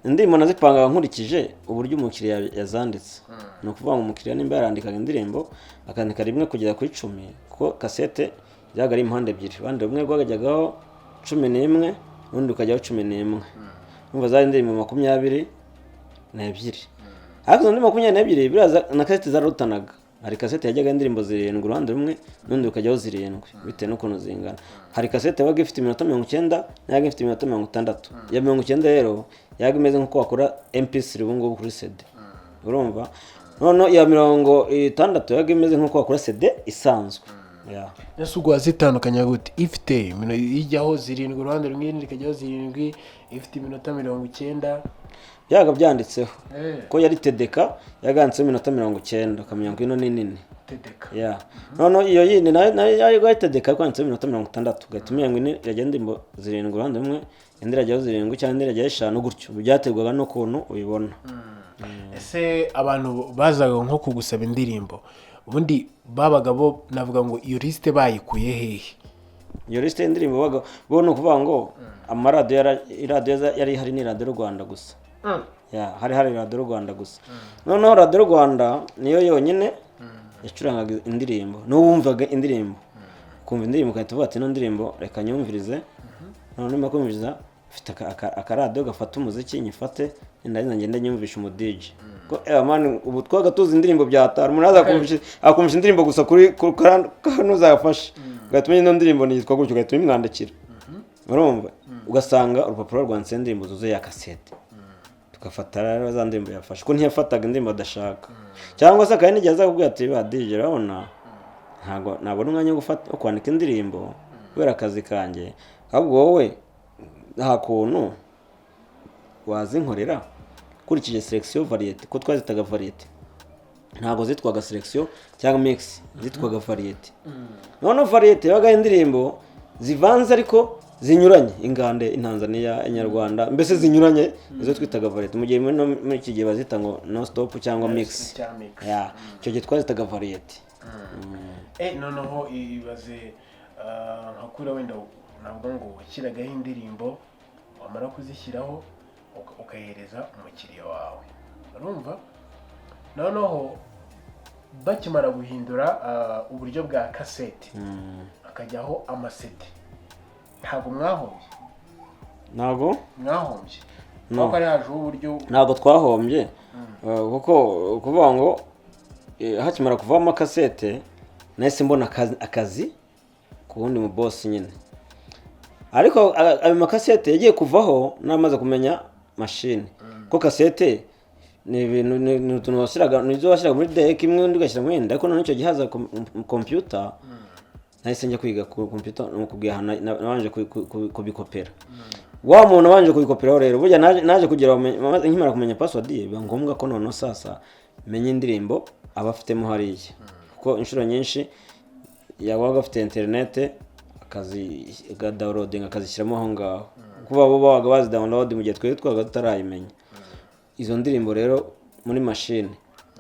Indirimbo nazipanga nkurikije uburyo umukiriya yazanditse. No kuvuga ngo umukiriya nimba yarandikaga indirimbo akandika rimwe kugera kuri 10 kuko cassette yaga ari impande ebyiri bande rumwe rwagajyagaho 11 undi ukajyaho 11. Umva za indirimbo 22 ariko ndi 22 biraza na cassette zarutanaga. Hari cassette yajyaga indirimbo 7 uruhande rumwe n'undi ukajyaho 7 bitewe n'ukuntu zingana. Hari cassette yabaga ifite iminota 90 n'yaga ifite iminota 60. Ya 90 rero yaga imeze nko wakora MP3 ubu ngubu kuri CD. Urumva none ya 60 yaga imeze nko wakora CD isanzwe. Nese ugwa zitandukanya gute? Ifite ijyaho 7 uruhande rumwe n'indi ikajyaho 7 ifite iminota 90 yaga byanditseho ko yari TDK yaganditseho iminota 90 ukamenya ngo ino ni nini ya none iyo yindi nayo yari guhitedeka kwanditseho iminota 60 ugahita umenya ngo ine irajya indirimbo 7 uruhande rumwe indi irajyaho 7 cyangwa indi irajyaho 5 gutyo byaterwaga n'ukuntu ubibona. ese abantu bazaga nko kugusaba indirimbo ubundi babaga bo navuga ngo iyo liste bayikuye hehe? iyo liste y'indirimbo baga bo no kuvuga ngo amaradiyo yari hari ni Radio Rwanda gusa. Ya hari Radio Rwanda gusa. Noneho Radio Rwanda niyo yonyine yacurangaga indirimbo n'uwumvaga indirimbo kumva indirimbo ukahita uvuga ati ino ndirimbo reka nyumvirize. None makumviriza ufite akaradiyo gafata umuziki nyifate ndaza ngende nyumvisha umudj ko man ubu twagatuza indirimbo bya Atari umuntu akumvisha indirimbo gusa kuri kanuzafasha gatuma ino ndirimbo niyitwa gutyo gatuma imwandikira urumva ugasanga urupapuro rwanditse indirimbo zuzuye ya cassette tugafata rero za ndirimbo yafashe ko ntiyafataga indirimbo adashaka cyangwa se kandi nigeze akubwira ati ba DJ urabona ntago nabona umwanya wo gufata kwandika indirimbo kubera akazi kanjye ahubwo wowe nta kuntu wazinkorera kurikije selection variety ko twazitaga variety ntago zitwaga selection cyangwa mix zitwaga variety. None variety yabaga indirimbo zivanze ariko zinyuranye ingande intanzania inyarwanda mbese zinyuranye izo twitaga variety mu gihe muri iki gihe bazita ngo no stop cyangwa mix ya cyo gihe twazitaga variety. Noneho ibaze nkakura wenda nabwo ngo wakiragaho indirimbo wamara kuzishyiraho ukahereza umukiriya wawe urumva noneho bakimara guhindura uburyo bwa cassette akajyaho amasete ntabwo mwahombye kuko ari haje uburyo ntabwo twahombye kuko kuvuga ngo hakimara kuvamo cassette nahise mbona akazi ku wundi mu boss nyine ariko ayo makasete yagiye kuvaho namaze kumenya machine ko cassette ni ibintu ni utuntu washyiraga muri deck imwe undi ugashyira mu yindi ariko none cyo gihaza computer nahise njya kwiga ku computer no kubwiye nabanje kubikopera wa muntu abanje kubikopera rero burya naje kugira nkimara kumenya password ye biba ngombwa ko none sasa menye indirimbo abafitemo hariya kuko inshuro nyinshi yabaga afite internet akazi downloading akazishyiramo aho ngaho kuba bo babaga bazi download mu gihe twari twaga tutarayimenya izo ndirimbo rero muri machine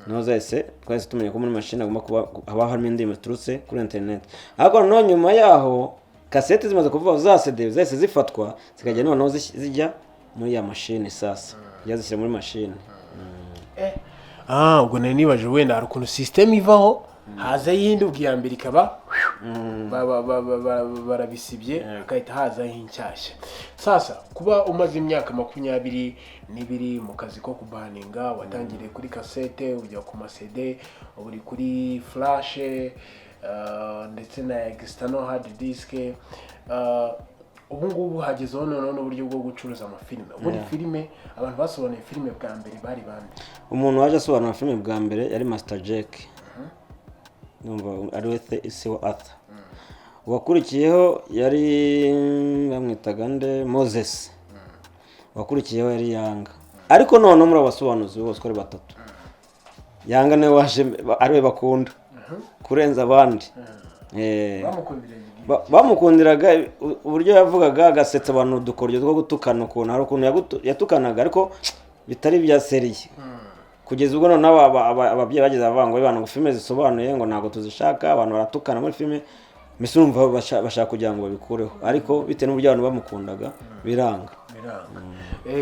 no zese twese tumenya ko muri machine agomba kuba haba harimo indirimbo turutse kuri internet ariko no nyuma yaho cassette zimaze kuva za CD zese zifatwa zikajya noneho zijya muri ya machine sasa yazishyira muri machine. Ubwo nari nibaje wenda hari ukuntu system ivaho haza yindi ubwiya mbere ikaba barabisibye akahita haza inshyashya. Sasa kuba umaze imyaka 22 mu kazi ko kubaninga watangiriye kuri cassette ujya ku CD uri kuri flash ndetse na external hard disk ubu ngubu hagezeho none n'uburyo bwo gucuruza amafilime ubundi filime abantu basobanuye filime bwa mbere bari bande umuntu waje asobanura filime bwa mbere yari Master Jack numva ari we ise wa Arthur wakurikiyeho yari bamwitaga nde Moses wakurikiyeho yari Yanga ariko none muri abasobanuzi bose kuri batatu Yanga nawe waje ari we bakunda kurenza abandi bamukundiraga uburyo yavugaga agasetsa abantu dukoryo two gutukana ukuntu hari ukuntu yatukanaga ariko bitari bya seriye kugeza ubwo none ababyeyi bageze avango abantu ngo filime zisobanuye ngo ntago tuzishaka abantu baratukana muri filime mbese urumva bashaka kugira ngo babikureho ariko bite n'uburyo abantu bamukundaga biranga.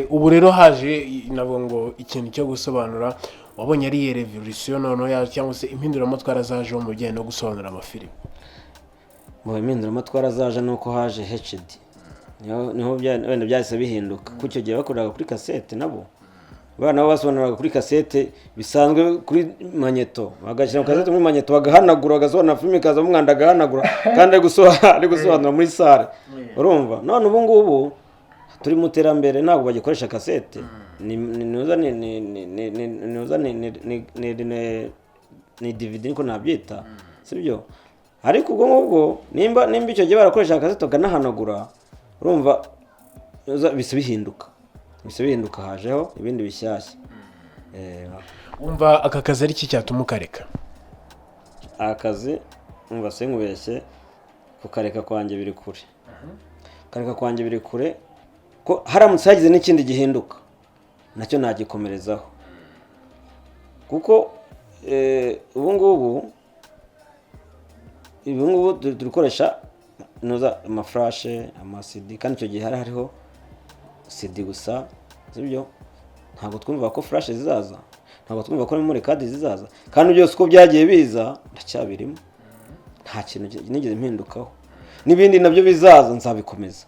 Ubu rero haje nabo ngo ikintu cyo gusobanura wabonye ari revolution none cyangwa se impinduramatwara zaje mu bijyanye no gusobanura amafilime. Mu impinduramatwara zaje nuko haje HD niho wenda byahise bihinduka kuko icyo gihe bakoraga kuri cassette nabo bana basobanuraga kuri cassette bisanzwe kuri magneto bagashyira cassette muri magneto bagahanagura agasobanura filime kaza umwanda gahanagura kandi ari gusobanura muri salle urumva none ubu ngubu turi mu terambere ntabwo bagikoresha cassette ni DVD niko nabyita sibyo ariko ubwo ngubwo nimba icyo gihe barakoresha cassette kanahanagura urumva bihinduka hajeho ibindi bishyashya. Wumva aka kazi ari iki cyatuma ukareka akazi umva se nkubeshye kukareka kwanjye biri kure. Kareka kwanjye biri kure ko haramutse hagize n'ikindi gihinduka nacyo nagikomerezaho. Kuko ubu ngubu dukoresha amafurashe, amasidi, kandi icyo gihe hariho CD gusa, sibyo? Ntabwo twumva ko furashe zizaza, ntabwo twumva ko memory card zizaza, kandi byose uko byagiye biza ndacyabirimo, nta kintu nigeze mpindukaho, n'ibindi nabyo bizaza nzabikomeza.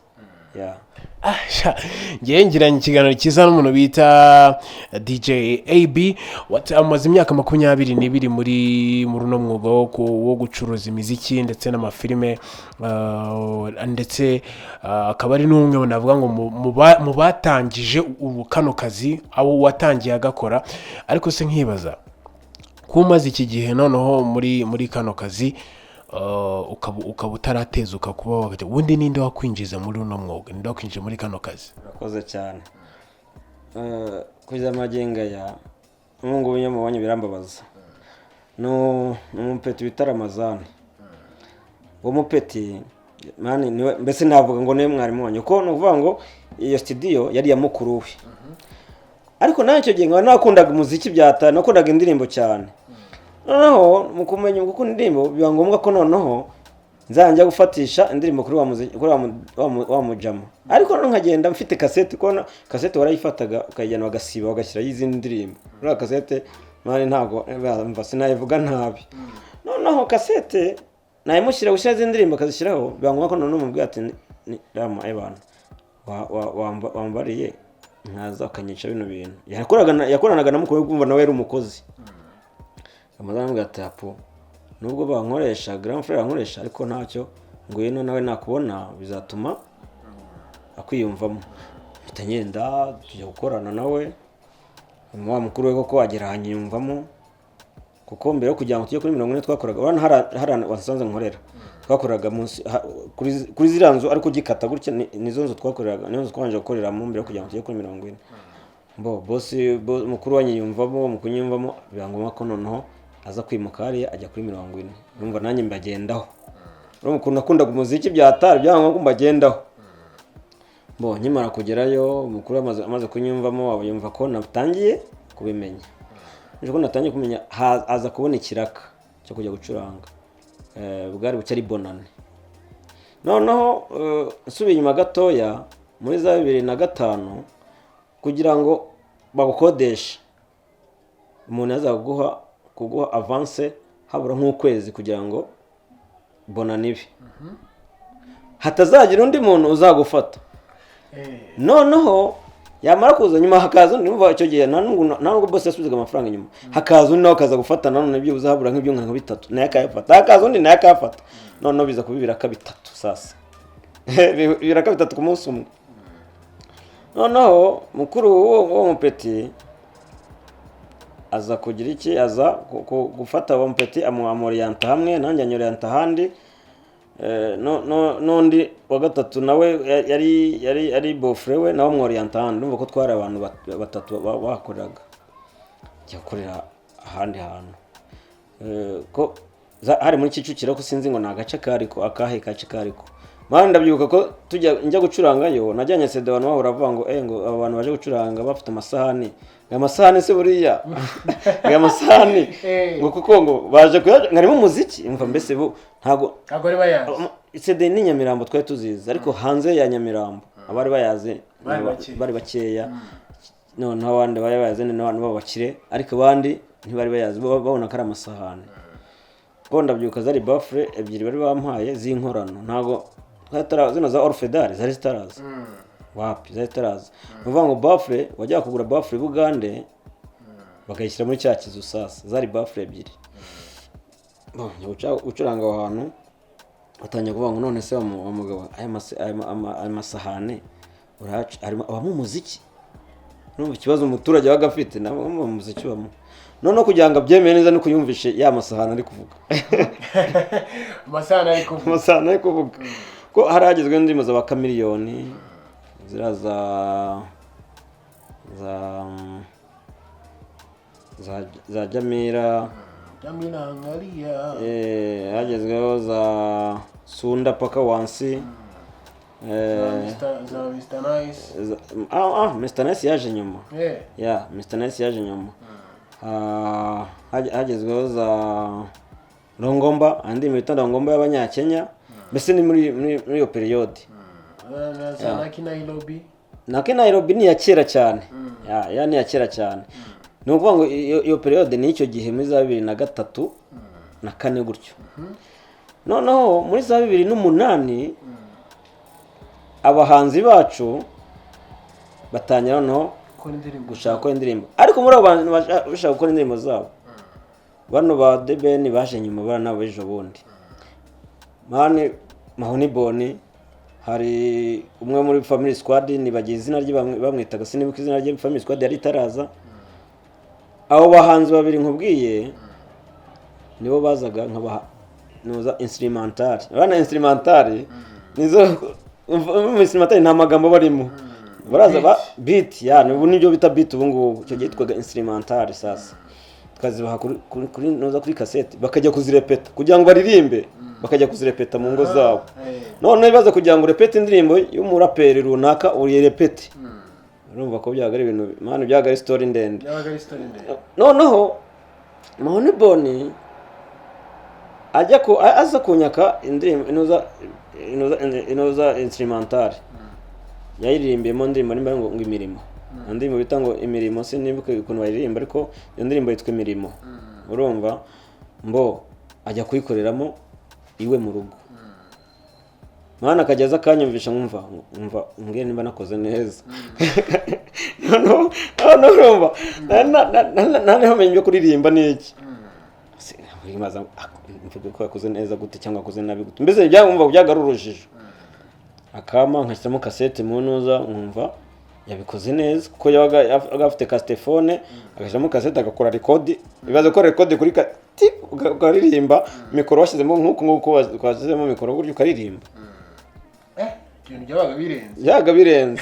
ngewe ngiranye ikiganiro cyiza n'umuntu bita DJ AB amaze imyaka 22 muri uno mwuga wo gucuruza imiziki ndetse n'amafilime, ndetse akaba ari n'umwe navuga ngo mu batangije ubu kano kazi abo watangiye agakora. Ariko se nkibaza ko umaze iki gihe noneho muri kano kazi ukaba utaratezuka kuba wagati ubundi ninde wakwinjiza muri uno mwuga, ninde wakwinjiza muri kano kazi? Urakoze cyane. Kuza amagenga ya mungu w'inyamubonye birambabaza. No umupeti bita Ramazani. Uwo mupeti mani niwe mbese navuga ngo niwe mwarimu wanyu, ko nuvuga ngo iyo studio yari ya mukuru we. Ariko nacyo gihe nakundaga umuziki byata, nakundaga indirimbo cyane. Noneho mu kumenya uko indirimbo biba ngombwa ko noneho nzajya gufatisha indirimbo kuri wa muziki, kuri wa mujama. Ariko none nkagenda mfite cassette, ko cassette warayifataga ukayijyana bagasiba bagashyira y'izindi ndirimbo. Kuri cassette mani ntago mva sinayivuga ntabi. Noneho cassette nayimushyira gushyira izindi ndirimbo akazishyiraho, biba ngombwa ko noneho mubwira ati ni Rama ebana wambariye nkaza akanyica bino bintu. Yakoranaga na mukuru we kumva nawe yari umukozi. Amazana gatapo nubwo bankoresha grand frère ankoresha, ariko ntacyo ngwino nawe nakubona bizatuma akwiyumvamo. Bitanyenda tujya gukorana nawe wa mukuru we koko agera hanyumvamo, kuko mbere yo kujya ngo tujye kuri 40 twakoraga bana harana wasanze nkorera, twakoraga munsi kuri ziranzo ariko gikata gutya nizo nzo twakoraga, nizo twanje gukorera mu mbere yo kujya ngo tujye kuri 40. Boss mukuru wanyiyumvamo mukunyumvamo, bihangoma ko noneho aza kwimuka hariya ajya kuri 40. Numva nanjye mbagendaho. Uri mukuru nakundaga umuziki byatari byangwa ko mbagendaho. Nkimara kugerayo mukuru amaze kunyumvamo, abayumva ko natangiye kubimenya. Nje ko natangiye kumenya aza kubona ikiraka cyo kujya gucuranga. Bwari bucari bonane. Noneho nsubiye inyuma gatoya muri za 2005 kugira ngo bagukodeshe. Umuntu yaza kuguha avance habura nk'ukwezi kugira ngo bonane ibe. Hatazagira undi muntu uzagufata. Noneho yamara kuza nyuma hakaza numva icyo gihe nubwo boss yasubizaga amafaranga nyuma, hakaza undi nawe kaza gufata none byo uzahabura nk'ibyo nka bitatu naye akayafata, hakaza undi naye akayafata. Noneho biza kubibira ka bitatu sasa. Bibira ka bitatu ku munsi umwe. Noneho mukuru wo mupeti aza kugira iki, aza gufata wa mupeti amorienta hamwe nanjye anyorienta handi. Nondi wa gatatu nawe yari bofre we nawe mworienta handi. Ndumva ko twari abantu batatu bakoraga cyakorera ahandi hantu. Ko hari muri Kicukiro ko sinzi ngo nagace kariko akahe kace kariko. Mwana ndabyuka ko njya gucurangayo najyanye CD abantu bahora bavuga ngo ngo abantu baje gucuranga bafite amasahani. Amasahani se buriya. Amasahani ngo kuko ngo baje nkarimo umuziki umva mbese bo ntago ari bayazi. CD ni Nyamirambo twari tuziza, ariko hanze ya Nyamirambo abari bayaze bari bakeya. None abandi bari bayaze n'abantu babakire, ariko abandi ntibari bayazi babona ko ari amasahani. Ndabyuka zari bafre ebyiri bari bampaye z'inkorano, ntago zino za Orfedari zari zitaraza. Wapi zari zitaraza. Nuvuga ngo bafre wajya kugura bafre Bugande bakayishyira muri cya kizu sasa, zari bafre ebyiri. Ucuranga aho hantu atanya kuvuga ngo none se wa mugabo aya masahane uraca arimo abamo umuziki. Numva ikibazo umuturage waga afite nabo mu muziki bamo. None kugira ngo abyemeye neza no kuyumvishe ya masahane ari kuvuga. Masahane ari kuvuga. Ko haragezwe ndimo za bakamiliyoni ziraza za Jamira hagezweho za sunda paka wansi Mr Nice yaje nyuma Mr Nice yaje nyuma hagezweho za Rongomba andi mu bitanda Rongomba y'abanyakenya mbese ni muri iyo periode Naki Nairobi ni ya kera cyane ni ya kera cyane ni ukuvuga ngo iyo periode ni icyo gihe muri za 2003 na 4 gutyo noneho muri za 2008 abahanzi bacu batangira no gushaka gukora indirimbo ariko muri abo bantu bashaka gukora indirimbo zabo bano ba Deben baje nyuma bana bejo bundi Mahoni Boni hari umwe muri Family Squad ni bagize izina rye bamwitaga sinibuka izina rye Family Squad yari taraza abo bahanzi babiri nkubwiye nibo bazaga nk'abanuza instrumental bana instrumental nizo instrumental nta magambo barimo baraza ba beat ubu nibyo bita beat ubu ngubu cyo gitwaga instrumental sasa tukazibaha kuri noza kuri cassette bakajya kuzirepeta kugira ngo baririmbe bakajya kuzirepeta mu ngo zabo none bibaza kugira ngo urepete indirimbo y'umuraperi runaka uriyepete urumva ko byaga ari ibintu mane byaga ari story ndende noneho Mahoni Boni aza kunyaka indirimbo inoza instrumental yayiririmbiyemo indirimbo nimba ngo imirimo indirimbo bita ngo imirimo sinibuka ukuntu bayiririmba ariko iyo ndirimbo yitwa imirimo urumva mbo ajya kuyikoreramo iwe mu rugo mwana akajyaza kanyumvisha nkumva mbwira nimba nakoze neza no urumva nane menye kuririmba niki bimaza mvuga ko yakoze neza gute cyangwa akoze nabi gute mbese byamumva byagarurujije akama nkashyiramo cassette mu nuza nkumva yabikoze neza kuko yabaga afite cassette agashyiramo cassette agakora record bibaza ko record kuri ukaririmba mikoro washyizemo nk'uko twashyizemo mikoro buryo ukaririmba yaga birenze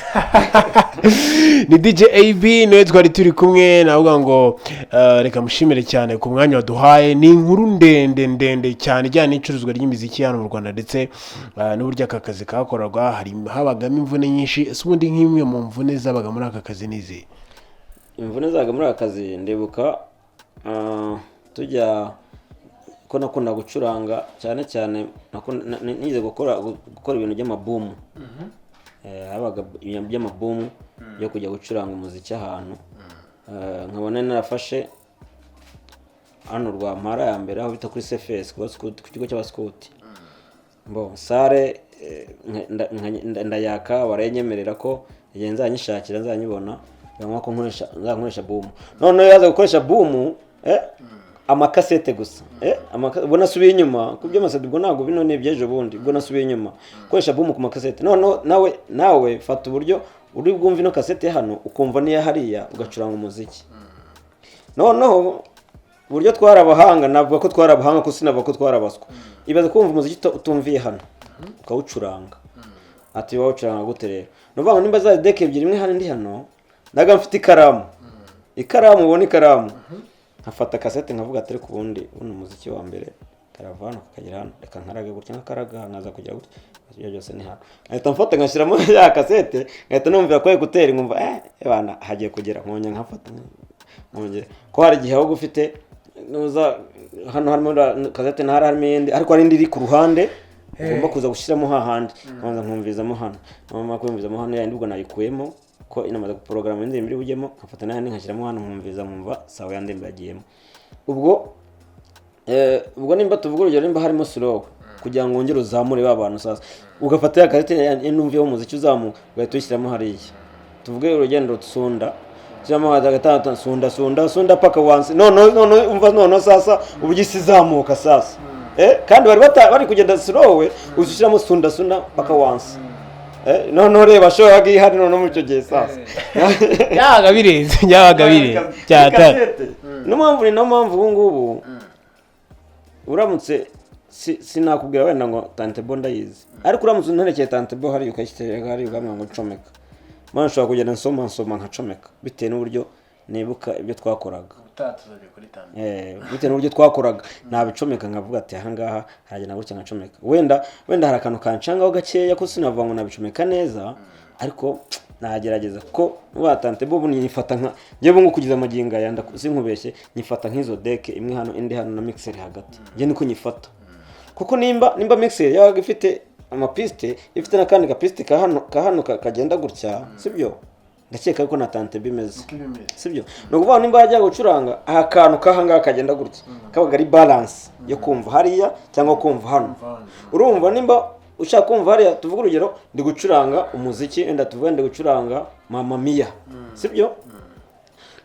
ni DJ AB niwe twari turi kumwe navuga ngo reka mushimire cyane ku mwanya waduhaye ni inkuru ndende cyane ijyanye n'icuruzwa ry'imiziki hano mu Rwanda ndetse n'uburyo aka kazi kakorarwa habagamo imvune nyinshi ubundi nk'imwe mu mvune zabaga muri aka kazi nizi imvune zabaga muri aka kazi ndibuka tujya ko nakunda gucuranga cyane nize gukora ibintu by'amaboom habaga ibintu by'amaboom yo kujya gucuranga umuziki ahantu nkabona narafashe hano Rwampara ya mbere aho bita kuri CFS ku kigo cy'abaskuti mbo sare ndayaka barenyemerera ko igihe nzanyishakira nzanyibona bamwa ko nkoresha boom none yaza gukoresha boom amakasete gusa ubona subiye inyuma kubyo amasede ubwo ntago bino ne byeje bundi ubwo nasubiye inyuma koresha boom ku makasete none nawe fata uburyo uri bwumva ino kasete hano ukumva niya hariya ugacuranga umuziki noneho uburyo twarabahanga navuga ko twarabahanga ko sinavuga ko twarabaswa ibaze kumva umuziki utumviye hano ukawucuranga ati wawucuranga gute rero novuga ngo nimba za deke ebyiri imwe hano ndi hano naga mfite ikaramu ubona ikaramu nkafata cassette nkavuga ati ku bundi uno muziki wa mbere karavana kakagera hano reka nkaraga gutya nkaraga nkaza kugira gutya ibyo byose ni hano ahita mfata ngashyiramo ya cassette ngahita numvira ko gutera nkumva bana hagiye kugera nkonya nkafata nkongera ko hari igihe aho gufite nuza hano harimo cassette ntara harimo indi ariko hari indi iri ku ruhande ngomba kuza gushyiramo hahandi nkanza nkumvizamo hano mama kumvizamo hano yandi ubwo nayikuyemo ko inamaze guprogram indirimbo iri bujyemo nkafata n'ahandi nkashyiramo hano nkumviza nkumva sawa yandimba yagiyemo ubwo nimba tuvuga urugero nimba harimo slow kugira ngo ngere uzamure babantu sasa ugafata ya cassette numviyeho umuziki uzamuka ugahita ushyiramo hariya tuvuge urugendo Sunda cyangwa gatatu Sunda paka once none umva sasa ubugisi zamuka sasa kandi bari kugenda slow ushyiramo Sunda paka once no reba show yagi hari no mu cyo gihe sasa yaga birenze cyata no mpamvu ubu ngubu uramutse sinakubwira wenda ngo Tantebo ndayizi ariko uramutse nterekeye Tantebo hari ukayitereka hari ugamwe ngo ncomeka man ushobora kugenda nsoma nkacomeka bitewe n'uburyo nibuka ibyo twakoraga utatuzanye kuri tani bitewe n'uburyo twakoraga nabicomeka nkavuga ati ahangaha haragenda gutya nkacomeka wenda hari akantu kancangaho gakeya ko sinavuga ngo nabicomeka neza ariko nagerageza ko watante bo nyifata nka njyewe nko kugiza amaginga yanda sinkubeshye nyifata nk'izo deck imwe hano indi hano na mixer hagati njye niko nyifata kuko nimba mixer yaga ifite amapiste ifite nakandi kapiste ka hano kagenda gutya sibyo ndakeka ko na tante bimeze sibyo no kuvuga nimba yajya gucuranga aha kantu kahanga kagenda gutya kabaga ari balance yo kumva hariya cyangwa kumva hano urumva nimba ushaka kumva hariya tuvuga urugero ndi gucuranga umuziki enda tuvuga ndi gucuranga Mama Mia sibyo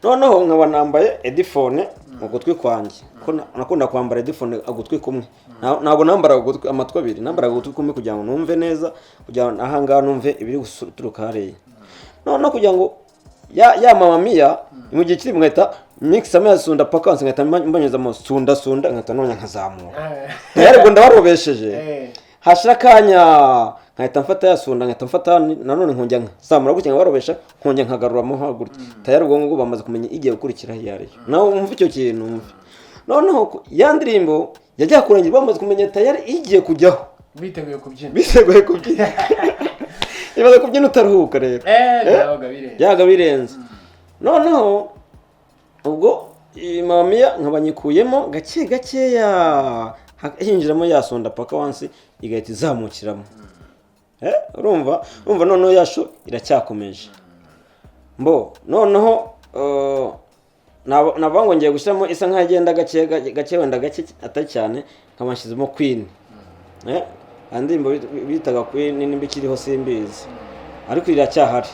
noneho nkaba nambaye headphone mu gutwi kwanjye ko nakunda kwambara headphone agutwi kumwe ntabwo nambara amatwi abiri nambara agutwi kumwe kugira ngo numve neza kugira ngo ahanga numve ibiri guturuka hariya no kugira ngo ya Mama Mia mu gihe kiri mweta mix amya sunda paka wansi ngata mbanyuza mu sunda ngata nonya nkazamura yari ndabarobesheje hashira kanya nkahita mfata yasunda nkahita mfata nanone nkongera nzamura gutya barobesha nkongera nkagaruramo hagurya tayari ubwo ngo bamaze kumenya igiye gukurikira hiyari naho umva icyo kintu umva noneho ya ndirimbo yajya kurangira bamaze kumenya tayari igiye kujyaho biteguye kubyina ibaza kubyina utaruhuka rero yaga birenze noneho ubwo Mama Mia nkabanyikuyemo gakeya hinjiramo yasonda paka wansi igahita izamukiramo urumva noneho yasho iracyakomeje noneho navango ngiye gushyiramo isa nk'agenda gake wenda gake atari cyane nkamashyizemo Queen andimbo bitaga Queen nimba kiriho simbizi ariko iracyahari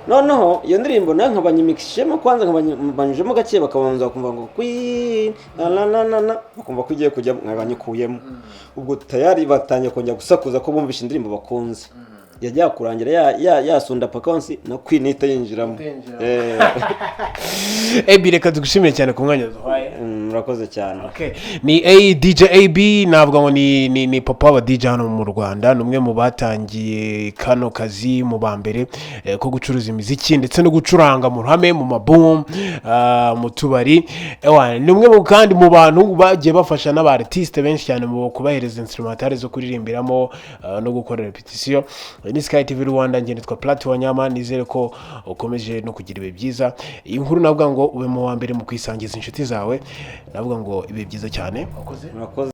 noneho iyo ndirimbo nayo nkabanyimikishemo kwanza nkabanyujemo gake bakabanza kumva ngo Queen na bakumva ko igiye kujya nkabanyikuyemo ubwo tayari batanye kongera gusakuza ko bumvisha indirimbo bakunze yajya kurangira yasunda pakansi na Queen itayinjiramo reka tugushimire cyane ku mwanya duhaye murakoze cyane ni DJ AB navuga ngo ni papa wa DJ hano mu Rwanda numwe mu batangiye kano kazi mu bambere ko gucuruza imiziki ndetse no gucuranga mu ruhame mu maboom mu tubari numwe mu kandi mu bantu bagiye bafasha n'aba artiste benshi cyane mu kubahereza instrumentale zo kuririmbiramo no gukora repetition ni Sky TV Rwanda ngende twa Plati Wanyama nizere ko ukomeje no kugira ibe byiza iyi nkuru navuga ngo ube mu wa mbere mu kwisangiza inshuti zawe navuga ngo ibe byiza cyane murakoze